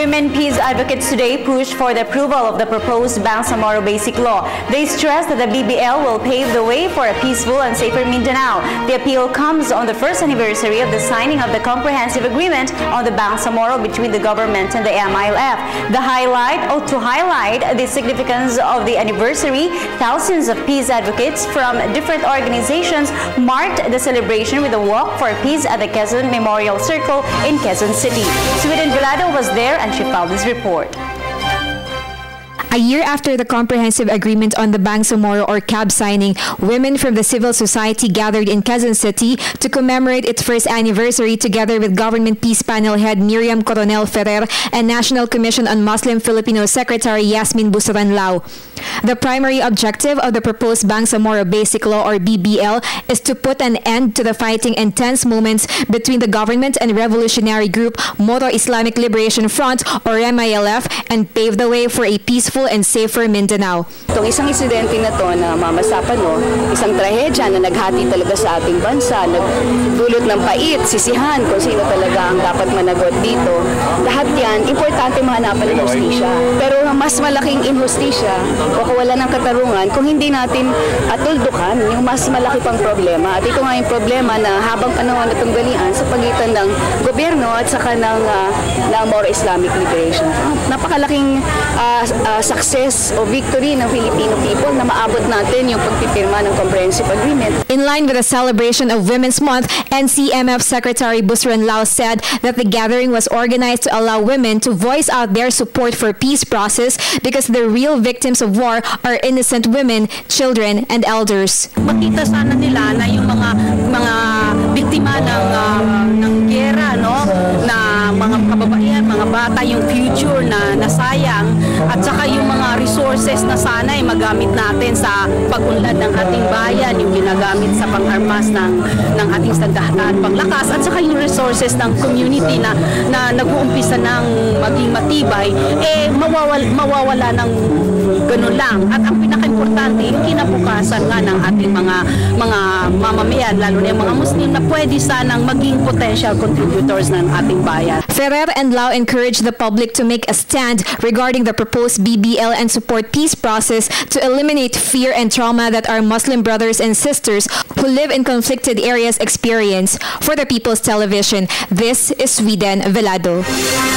Women peace advocates today pushed for the approval of the proposed Bangsamoro Basic Law. They stressed that the BBL will pave the way for a peaceful and safer Mindanao. The appeal comes on the first anniversary of the signing of the comprehensive agreement on the Bangsamoro between the government and the MILF. To highlight the significance of the anniversary, thousands of peace advocates from different organizations marked the celebration with a walk for peace at the Quezon Memorial Circle in Quezon City. Sweden Velado was there and she filed this report. A year after the comprehensive agreement on the Bangsamoro or CAB signing, women from the civil society gathered in Quezon City to commemorate its first anniversary together with Government Peace Panel Head Miriam Coronel Ferrer and National Commission on Muslim Filipino Secretary Yasmin Busran-Lao. The primary objective of the proposed Bangsamoro Basic Law or BBL is to put an end to the fighting and tense moments between the government and revolutionary group Moro Islamic Liberation Front or MILF and pave the way for a peaceful and safer Mindanao. Itong isang insidente na to na mamasapan mo, isang trahedya na naghati talaga sa ating bansa, nagdulot ng pait, sisihan kung sino talaga ang dapat managot dito. Lahat yan, importante mahanapan ng hustisya. Pero mas malaking inhustisya o kawalan ng katarungan kung hindi natin tuldukan yung mas malaki pang problema. At ito nga yung problema na habang panahon na tunggalian sa pagitan ng gobyerno at saka ng Moro Islamic Liberation. Napakalaking success o victory ng Filipino people na maabot natin yung pagpipirma ng comprehensive agreement. In line with the celebration of Women's Month, NCMF Secretary Busran-Lao said that the gathering was organized to allow women to voice out their support for peace process because the real victims of war are innocent women, children, and elders. Makita sana nila na yung mga biktima ng giyera, no, na mga kababaihan, mga bata, yung future na nasayang, at saka yung mga resources na sana ay magamit natin sa pag-unlad ng ating bayan, yung ginagamit sa pang-armas ng ating sandahan, panglakas, at saka yung resources ng community na nag-uumpisa ng maging matibay, mawawala ng ganun lang. At ang pinaka-importante, yung kinabukasan nga ng ating mga mamamayan, lalo na yung mga Muslim na pwede sanang maging potential contributors ng ating bayan. Ferrer and Lao encouraged the public to make a stand regarding the proposed BBL and support peace process to eliminate fear and trauma that our Muslim brothers and sisters who live in conflicted areas experience. For the People's Television, this is Sweden Velado.